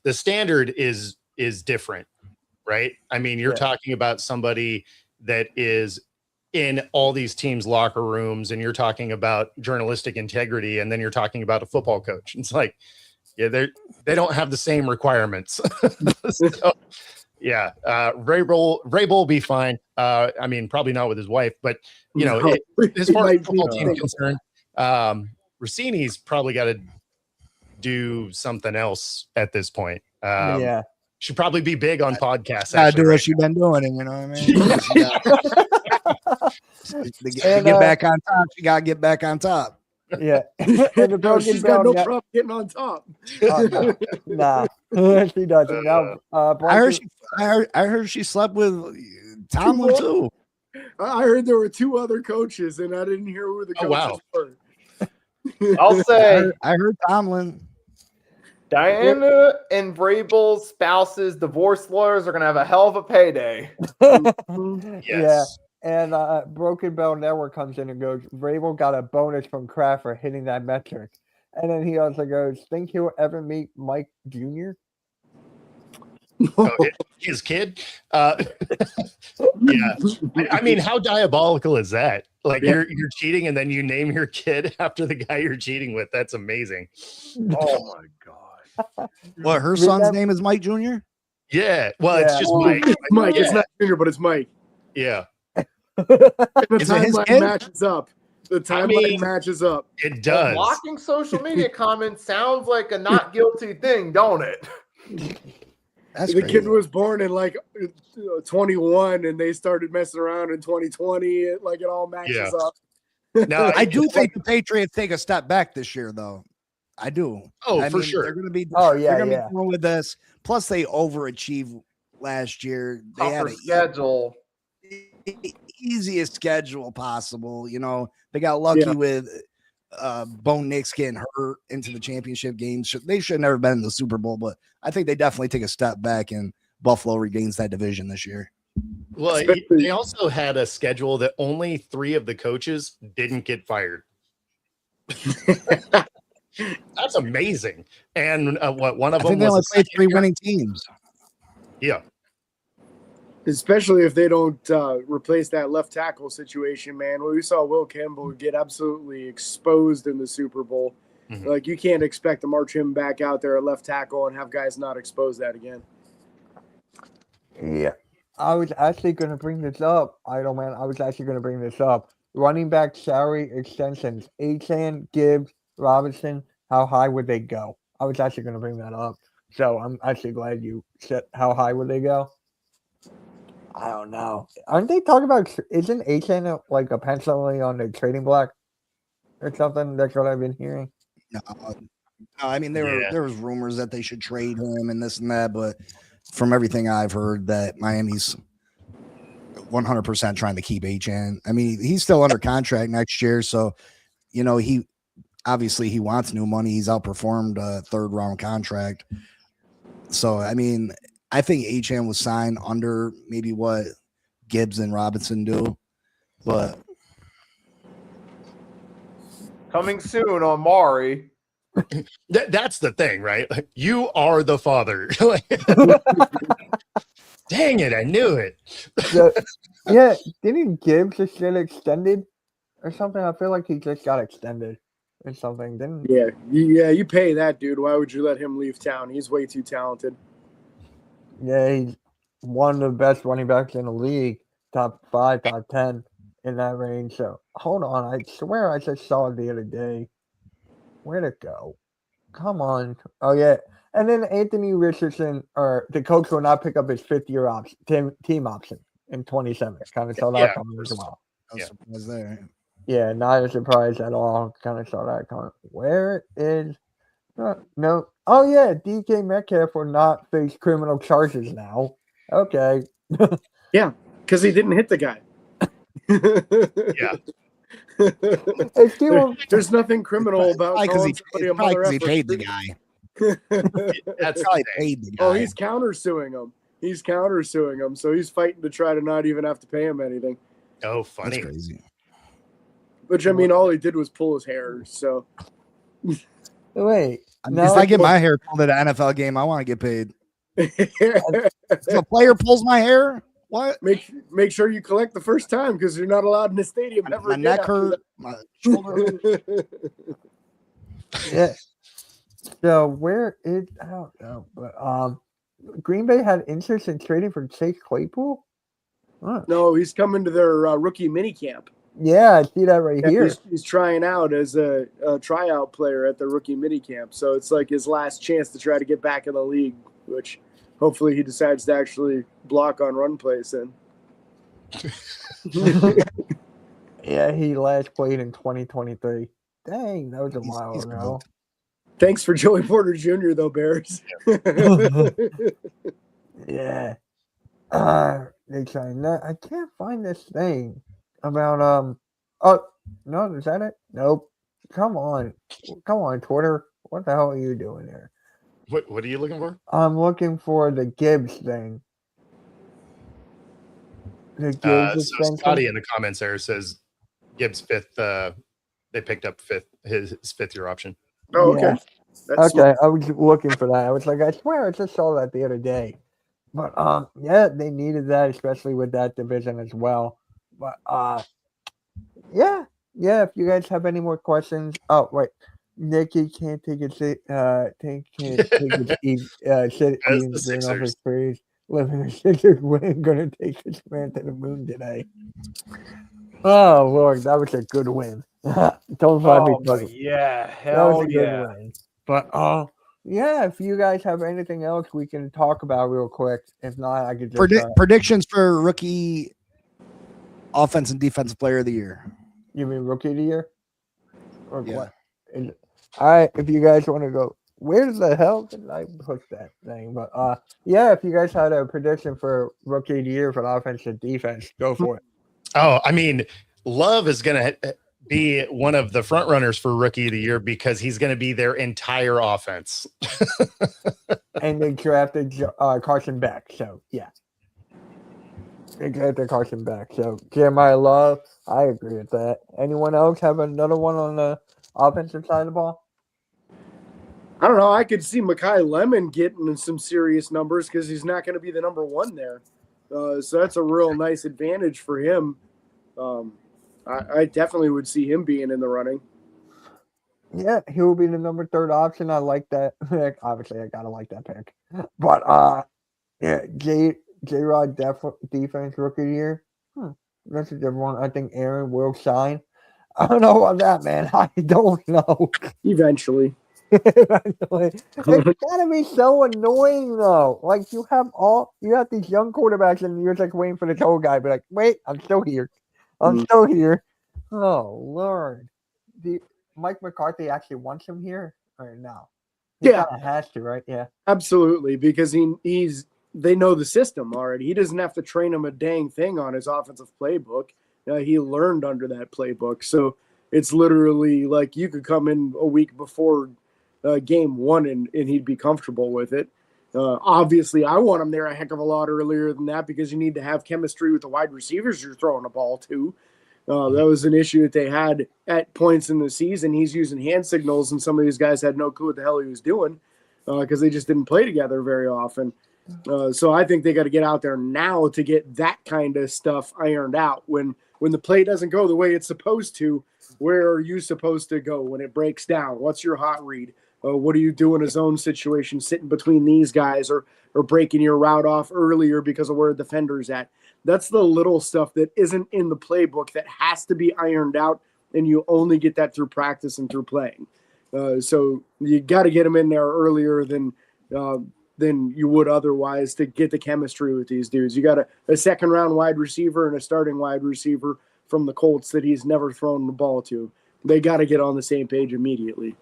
The standard is different, right? I mean, you're talking about somebody that is in all these teams' locker rooms, and you're talking about journalistic integrity, and then you're talking about a football coach. It's like, they don't have the same requirements. So, yeah, Vrabel will be fine. I mean, probably not with his wife, but as far as the football team is concerned, Rossini's probably got to do something else at this point. Should probably be big on podcasts. I do what she's been doing, you know what I mean? To get back on top, she got to get back on top. Yeah. She's got no problem getting on top. Nah, she doesn't. No. I heard she slept with Tomlin too. I heard there were 2 other coaches, and I didn't hear who the coaches were. I'll say I heard Tomlin. Diana and Vrabel's spouses, divorce lawyers are going to have a hell of a payday. Yes. Yeah. And Broken Bell Network comes in and goes, Vrabel got a bonus from Kraft for hitting that metric. And then he also goes, think he'll ever meet Mike Jr.? His kid? Yeah. I mean, how diabolical is that? Like, you're cheating and then you name your kid after the guy you're cheating with. That's amazing. Oh, my God. What, her son's name is Mike Jr.? Yeah. Well, it's just Mike. Mike, it's not Junior, but it's Mike. Yeah. The timeline matches up. The timeline matches up. It does. Blocking social media comments sounds like a not guilty thing, don't it? That's the crazy. kid was born in like 21, and they started messing around in 2020. It all matches up. No, I do think the Patriots take a step back this year, though. I do. I mean, sure. They're going to be. They're going to be going with this. Plus, they overachieved last year. They had a schedule. Easiest schedule possible. They got lucky with Bo Nix getting hurt into the championship games. They should have never been in the Super Bowl, but I think they definitely take a step back, and Buffalo regains that division this year. Well, they also had a schedule that only 3 of the coaches didn't get fired. That's amazing. And one of them they only was played 3 winning teams. Yeah. Especially if they don't replace that left tackle situation, man. We saw Will Campbell get absolutely exposed in the Super Bowl. Mm-hmm. Like, you can't expect to march him back out there at left tackle and have guys not expose that again. Yeah. I was actually going to bring this up, Idle Man. I was actually going to bring this up. Running back salary extensions. Achane, Gibbs, Robinson, how high would they go? I was actually going to bring that up. So I'm actually glad you said how high would they go? I don't know. Aren't they talking about? Isn't Achane like a penciling on the trading block or something? That's what I've been hearing. No, I mean there was rumors that they should trade him and this and that, but from everything I've heard, that Miami's 100% trying to keep Achane. I mean, he's still under contract next year, so he obviously he wants new money. He's outperformed a 3rd round contract, so I mean. I think Achane was signed under maybe what Gibbs and Robinson do, but coming soon on Maury. That's the thing, right? You are the father. Dang it, I knew it. Yeah, didn't Gibbs just get extended or something? I feel like he just got extended or something, didn't he? Yeah, you pay that dude. Why would you let him leave town? He's way too talented. Yeah, he's one of the best running backs in the league, top 5, top 10 in that range. So hold on, I swear I just saw it the other day. Where'd it go? Come on. Oh yeah, and then Anthony Richardson, or the coach will not pick up his 5th-year team option in 27. Kind of saw that coming as well. No surprise there. Yeah, not a surprise at all. Kind of saw that coming. Where is? No. Oh, yeah. DK Metcalf will not face criminal charges now. Okay. Yeah, because he didn't hit the guy. Yeah. There's nothing criminal about calling somebody a mother effer. He paid the guy. That's probably paid the guy. Oh, he's countersuing him. He's countersuing him, so he's fighting to try to not even have to pay him anything. Oh, funny. That's crazy. Which, I mean, all he did was pull his hair, so. Wait. If I get my hair pulled at an NFL game, I want to get paid. If a player pulls my hair, what? Make sure you collect the first time because you're not allowed in the stadium ever My again neck after hurt, my shoulder hurt. Yeah. So where is I don't know, but Green Bay had interest in trading for Chase Claypool? Huh. No, he's coming to their rookie mini camp. Yeah, I see that right here. He's trying out as a tryout player at the rookie mini camp. So it's like his last chance to try to get back in the league, which hopefully he decides to actually block on run plays in. Yeah, he last played in 2023. Dang, that was a while He's ago. good. Thanks for Joey Porter Jr. though, Bears. Yeah. They trying that. I can't find this thing about oh no, is that it? Nope. Come on, Twitter. What the hell are you doing there? What are you looking for? I'm looking for the Gibbs thing. The Gibbs So Scotty in the comments there says Gibbs fifth. They picked up his fifth year option. Oh, okay. Yeah. That's Okay, I was looking for that. I was like, I swear I just saw that the other day. But yeah, they needed that, especially with that division as well. But yeah. If you guys have any more questions, oh wait, Nicky can't take his sit off his praise. Living a Sixers win, gonna take this man to the moon today. Oh Lord, that was a good win. Don't find me funny. Yeah, That was hell a good yeah. win. But yeah, if you guys have anything else we can talk about real quick. If not, I could just predictions for rookie offense and defensive player of the year. You mean rookie of the year? Or Yeah. what? All right, if you guys want to go, where the hell did I put that thing? But yeah, if you guys had a prediction for rookie of the year for offense and defense, go for it. Oh, I mean, Love is going to be one of the front runners for rookie of the year because he's going to be their entire offense. And they drafted Carson Beck, so yeah. They drafted Carson Beck, so Jeremiah Love, I agree with that. Anyone else have another one on the offensive side of the ball? I don't know. I could see Mekhi Lemon getting some serious numbers because he's not going to be the number one there. So that's a real nice advantage for him. I definitely would see him being in the running. Yeah, he will be the number 3 option. I like that pick. Obviously, I gotta like that pick. But yeah, J-Rod defense rookie of the year. That's a different one. I think Aaron will shine. I don't know about that, man. I don't know. Eventually. Eventually. It's gotta be so annoying though. Like you have these young quarterbacks and you're like waiting for the old guy, but like, wait, I'm still here. Still here. Oh Lord. Mike McCarthy actually wants him here or no? He kind of has to, right? Yeah. Absolutely, because they know the system already. He doesn't have to train him a dang thing on his offensive playbook. He learned under that playbook. So it's literally like you could come in a week before game one and he'd be comfortable with it. Obviously, I want him there a heck of a lot earlier than that because you need to have chemistry with the wide receivers you're throwing the ball to. That was an issue that they had at points in the season. He's using hand signals, and some of these guys had no clue what the hell he was doing because they just didn't play together very often. So I think they got to get out there now to get that kind of stuff ironed out. When the play doesn't go the way it's supposed to, where are you supposed to go when it breaks down? What's your hot read? What do you do in a zone situation, sitting between these guys or breaking your route off earlier because of where a defender's at? That's the little stuff that isn't in the playbook that has to be ironed out, and you only get that through practice and through playing. So you got to get them in there earlier than you would otherwise to get the chemistry with these dudes. You got a second-round wide receiver and a starting wide receiver from the Colts that he's never thrown the ball to. They got to get on the same page immediately.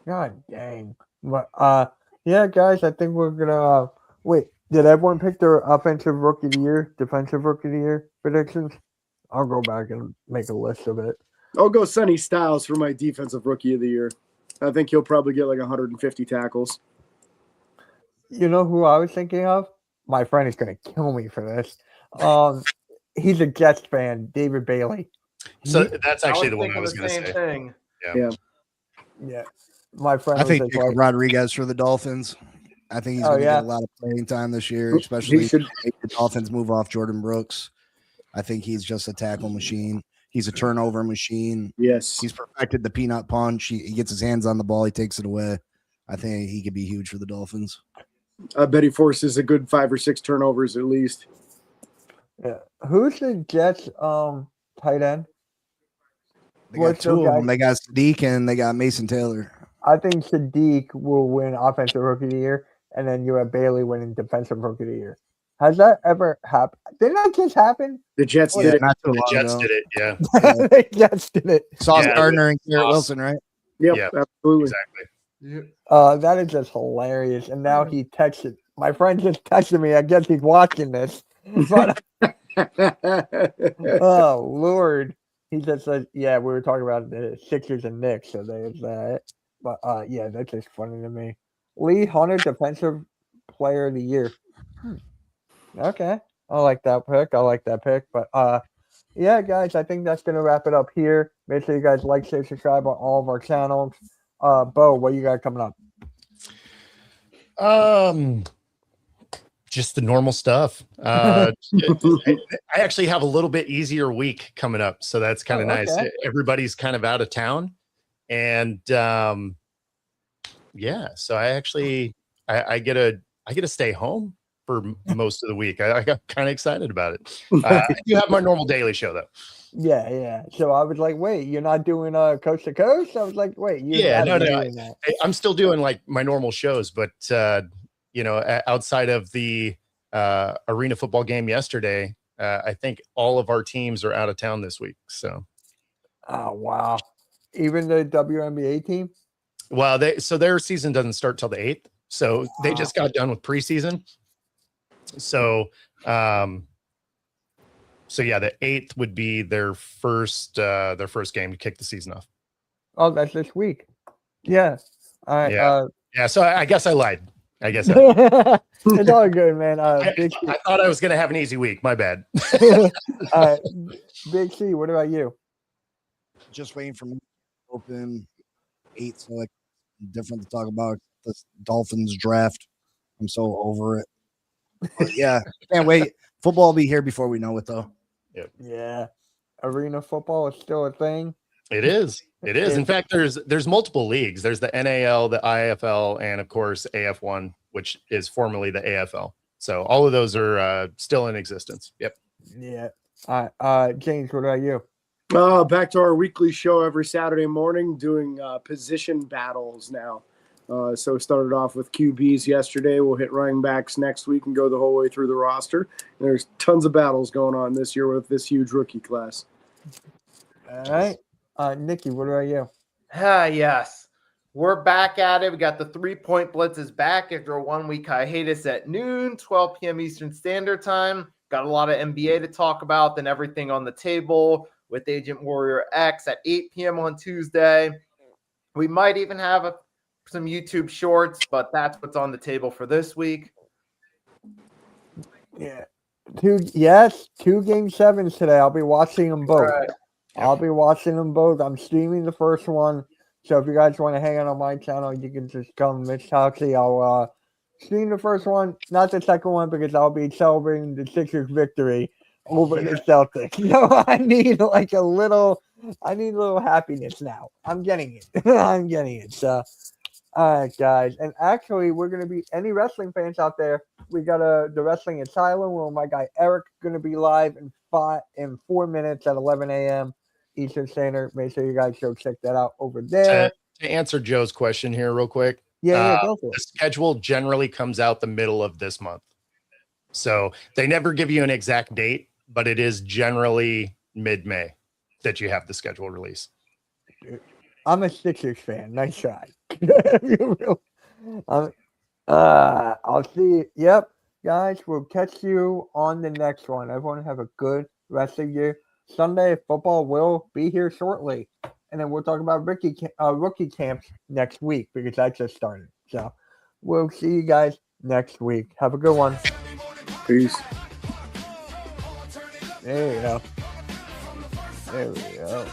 God dang. But yeah, guys, I think we're gonna wait. Did everyone pick their offensive rookie of the year, defensive rookie of the year predictions? I'll go back and make a list of it. I'll go Sonny Styles for my defensive rookie of the year. I think he'll probably get like 150 tackles. You know who I was thinking of? My friend is gonna kill me for this. He's a Jets fan, David Bailey. So that's I actually was the one I thinking was the going to same say. thing. Yeah. Yeah, my friend I was think just Jacob like, Rodriguez for the Dolphins. I think he's Oh, going to yeah? get a lot of playing time this year, He especially should. if the Dolphins move off Jordan Brooks. I think he's just a tackle machine. He's a turnover machine. Yes. He's perfected the peanut punch. He gets his hands on the ball. He takes it away. I think he could be huge for the Dolphins. I bet he forces a good 5 or 6 turnovers at least. yeah. Who's the Jets tight end? They got two of them. They got Sadiq and they got Mason Taylor. I think Sadiq will win Offensive Rookie of the Year, and then you have Bailey winning Defensive Rookie of the Year. Has that ever happened? Didn't that just happen? The Jets Yeah, did it. not too The long Jets ago. did it. Yeah, The Jets did it. Sauce Yeah, Gardner and Garrett Sauce. Wilson, right? Yep, Yeah. absolutely. exactly. That is just hilarious. And now he texted. My friend just texted me. I guess he's watching this. But oh Lord, he just said, "Yeah, we were talking about the Sixers and Knicks, so there's that." But yeah, that's just funny to me. Lee Hunter, Defensive Player of the Year. Okay, I like that pick. But yeah, guys, I think that's gonna wrap it up here. Make sure you guys like, share, subscribe on all of our channels. Bo, what you got coming up? Just the normal stuff. I actually have a little bit easier week coming up, so that's kind of nice. Okay. Everybody's kind of out of town, and yeah, so I get to stay home for most of the week. I got kind of excited about it. I do have my normal daily show though. Yeah. So I was like, wait, you're not doing coast to coast? I was like, wait, I'm still doing like my normal shows, but outside of the arena football game yesterday, I think all of our teams are out of town this week. So, oh wow, even the WNBA team. Well, their season doesn't start till the 8th, so they just got done with preseason. So, yeah, the 8th would be their first game to kick the season off. Oh, that's this week. Yeah. All right. Yeah. So I guess I lied. It's all good, man. I thought I was going to have an easy week. My bad. Big C, what about you? Just waiting for me to open 8, so like different to talk about the Dolphins draft. I'm so over it. But yeah, can't wait. Football will be here before we know it, though. Yep. Yeah, arena football is still a thing. It is. In fact, there's multiple leagues. There's the NAL, the IFL, and of course AF1, which is formerly the AFL. So all of those are still in existence. Yep. Yeah. James, what about you? Back to our weekly show every Saturday morning, doing position battles now. So started off with QBs yesterday. We'll hit running backs next week and go the whole way through the roster. And there's tons of battles going on this year with this huge rookie class. All right. Nikki, what about you? Yes. We're back at it. We got the 3-point blitzes back after a 1-week hiatus at noon, 12 p.m. Eastern Standard Time. Got a lot of NBA to talk about, then everything on the table with Agent Warrior X at 8 p.m. on Tuesday. We might even have some YouTube shorts, but that's what's on the table for this week. Yeah. 2 game 7s today. I'll be watching them both. Right. I'll be watching them both. I'm streaming the first one. So if you guys want to hang out on my channel, you can just come, Mitch Toxie. I'll stream the first one, not the second one, because I'll be celebrating the Sixers victory over the Celtics. So I need a little happiness now. I'm getting it. So all right, guys. And actually, we're gonna be any wrestling fans out there. We got the Wrestling Asylum where my guy Eric gonna be live in 4 minutes at 11 a.m. Eastern Standard. Make sure you guys go check that out over there. To answer Joe's question here real quick. Yeah, go for it. The schedule generally comes out the middle of this month. So they never give you an exact date, but it is generally mid-May that you have the schedule release. I'm a Sixers fan. Nice try. I'll see. Yep, guys, we'll catch you on the next one. Everyone have a good rest of your Sunday. Football will be here shortly, and then we'll talk about rookie camps next week because that just started. So we'll see you guys next week. Have a good one. Peace. There you go. There we go.